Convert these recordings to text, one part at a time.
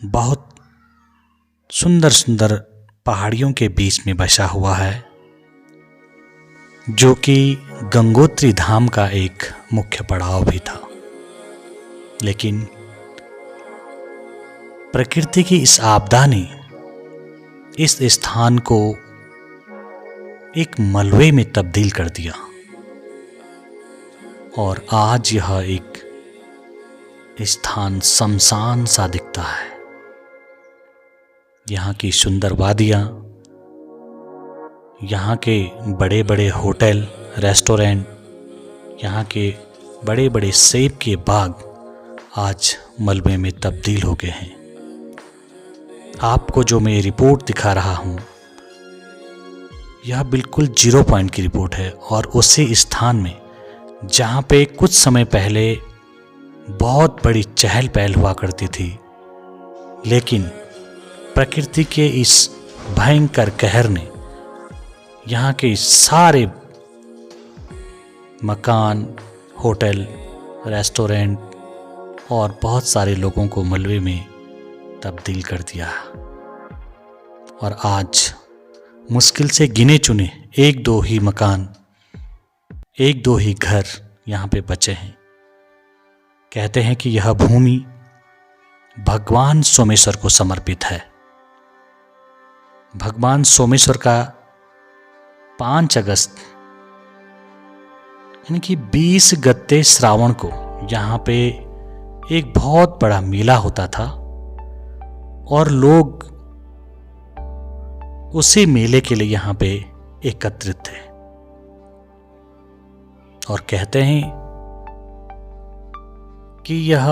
बहुत सुंदर सुंदर पहाड़ियों के बीच में बसा हुआ है, जो कि गंगोत्री धाम का एक मुख्य पड़ाव भी था। लेकिन प्रकृति की इस आपदा ने इस स्थान को एक मलबे में तब्दील कर दिया और आज यह एक स्थान शमशान सा दिखता है। यहाँ की सुंदर वादियाँ, यहाँ के बड़े बड़े होटल, रेस्टोरेंट, यहाँ के बड़े बड़े सेब के बाग आज मलबे में तब्दील हो गए हैं। आपको जो मैं रिपोर्ट दिखा रहा हूँ, यह बिल्कुल 0 पॉइंट की रिपोर्ट है और उसी स्थान में जहाँ पे कुछ समय पहले बहुत बड़ी चहल पहल हुआ करती थी, लेकिन प्रकृति के इस भयंकर कहर ने यहाँ के सारे मकान, होटल, रेस्टोरेंट और बहुत सारे लोगों को मलबे में तब्दील कर दिया। और आज मुश्किल से गिने चुने 1-2 ही मकान, 1-2 ही घर यहाँ पे बचे हैं। कहते हैं कि यह भूमि भगवान सोमेश्वर को समर्पित है। भगवान सोमेश्वर का 5 अगस्त यानी कि 20 गते श्रावण को यहाँ पे एक बहुत बड़ा मेला होता था और लोग उसी मेले के लिए यहाँ पे एकत्रित थे। और कहते हैं कि यह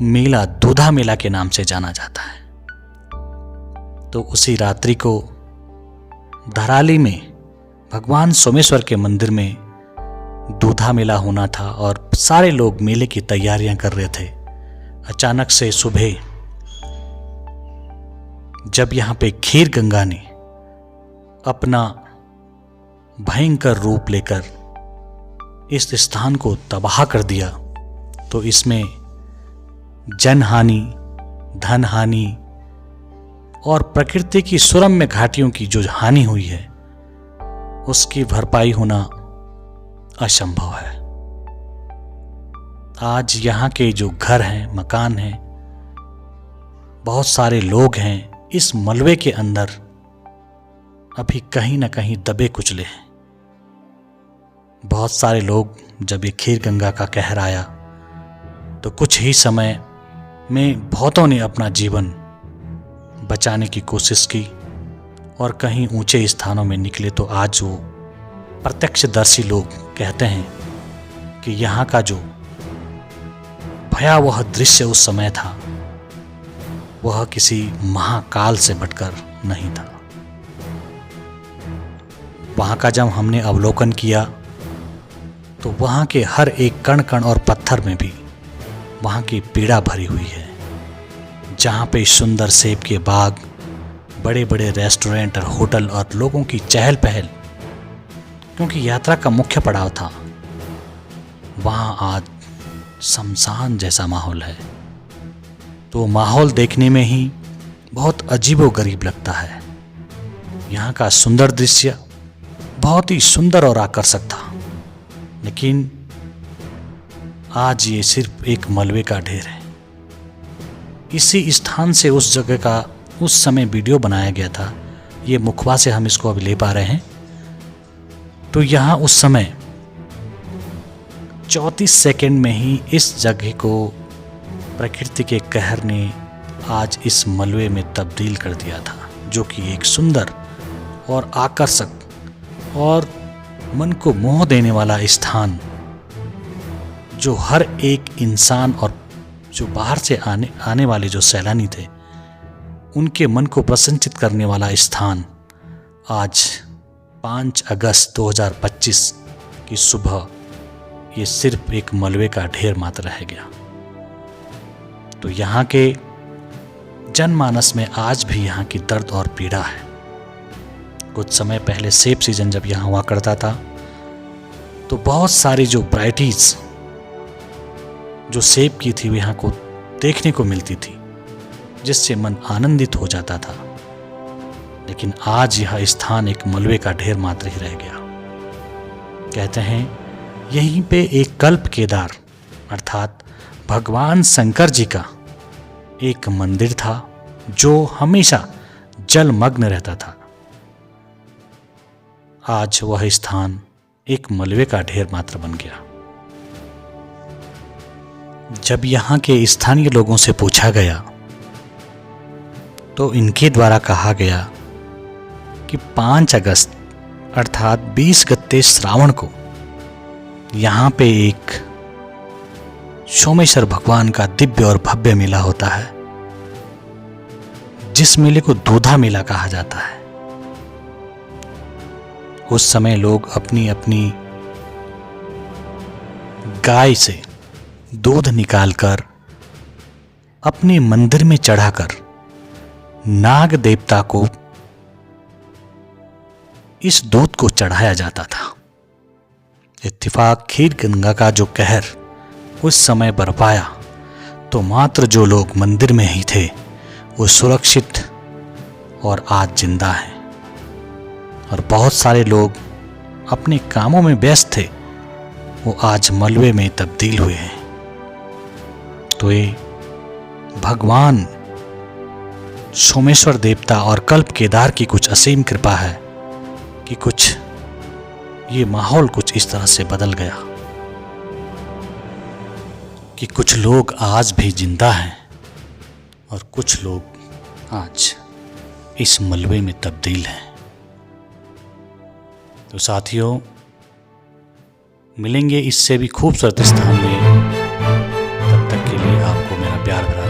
मेला दूधा मेला के नाम से जाना जाता है। तो उसी रात्रि को धराली में भगवान सोमेश्वर के मंदिर में दूधा मेला होना था और सारे लोग मेले की तैयारियां कर रहे थे। अचानक से सुबह जब यहाँ पे खीर गंगा ने अपना भयंकर रूप लेकर इस स्थान को तबाह कर दिया, तो इसमें जनहानि, धन हानि और प्रकृति की सुरम्य घाटियों की जो हानि हुई है, उसकी भरपाई होना असंभव है। आज यहाँ के जो घर हैं, मकान हैं, बहुत सारे लोग हैं, इस मलबे के अंदर अभी कहीं ना कहीं दबे कुचले हैं। बहुत सारे लोग, जब ये खीर गंगा का कहर आया तो कुछ ही समय में बहुतों ने अपना जीवन बचाने की कोशिश की और कहीं ऊंचे स्थानों में निकले। तो आज वो प्रत्यक्षदर्शी लोग कहते हैं कि यहाँ का जो भयावह दृश्य उस समय था, वह किसी महाकाल से बढ़कर नहीं था। वहाँ का जब हमने अवलोकन किया तो वहाँ के हर एक कण कण और पत्थर में भी वहाँ की पीड़ा भरी हुई है। जहाँ पे सुंदर सेब के बाग, बड़े बड़े रेस्टोरेंट और होटल और लोगों की चहल पहल, क्योंकि यात्रा का मुख्य पड़ाव था, वहाँ आज शमशान जैसा माहौल है। तो माहौल देखने में ही बहुत अजीबोगरीब लगता है। यहाँ का सुंदर दृश्य बहुत ही सुंदर और आकर्षक था, लेकिन आज ये सिर्फ एक मलबे का ढेर है। इसी स्थान से उस जगह का उस समय वीडियो बनाया गया था। ये मुखबा से हम इसको अभी ले पा रहे हैं। तो यहाँ उस समय 34 सेकंड में ही इस जगह को प्रकृति के कहर ने आज इस मलबे में तब्दील कर दिया था, जो कि एक सुंदर और आकर्षक और मन को मोह देने वाला स्थान, जो हर एक इंसान और जो बाहर से आने वाले जो सैलानी थे, उनके मन को प्रसन्नचित करने वाला स्थान आज 5 अगस्त 2025 की सुबह ये सिर्फ एक मलबे का ढेर मात्र रह गया। तो यहाँ के जनमानस में आज भी यहाँ की दर्द और पीड़ा है। कुछ समय पहले सेब सीजन जब यहाँ हुआ करता था, तो बहुत सारी जो वैराइटीज जो सेब की थी वो यहाँ को देखने को मिलती थी। जिससे मन आनंदित हो जाता था। लेकिन आज यह स्थान एक मलबे का ढेर मात्र ही रह गया। कहते हैं यहीं पे एक कल्प केदार अर्थात भगवान शंकर जी का एक मंदिर था जो हमेशा जलमग्न रहता था। आज वह स्थान एक मलबे का ढेर मात्र बन गया। जब यहाँ के स्थानीय लोगों से पूछा गया तो इनके द्वारा कहा गया कि 5 अगस्त अर्थात 20 गते श्रावण को यहाँ पे एक सोमेश्वर भगवान का दिव्य और भव्य मेला होता है, जिस मेले को दूधा मेला कहा जाता है। उस समय लोग अपनी अपनी गाय से दूध निकालकर अपने मंदिर में चढ़ाकर नाग देवता को इस दूध को चढ़ाया जाता था। इत्तेफाक खीर गंगा का जो कहर उस समय बरपाया तो मात्र जो लोग मंदिर में ही थे वो सुरक्षित और आज जिंदा हैं, और बहुत सारे लोग अपने कामों में व्यस्त थे वो आज मलबे में तब्दील हुए हैं। तो ये भगवान सोमेश्वर देवता और कल्प केदार की कुछ असीम कृपा है कि कुछ ये माहौल कुछ इस तरह से बदल गया कि कुछ लोग आज भी जिंदा हैं और कुछ लोग आज इस मलबे में तब्दील हैं। तो साथियों, मिलेंगे इससे भी खूबसूरत स्थान में। तब तक के लिए आपको मेरा प्यार भरा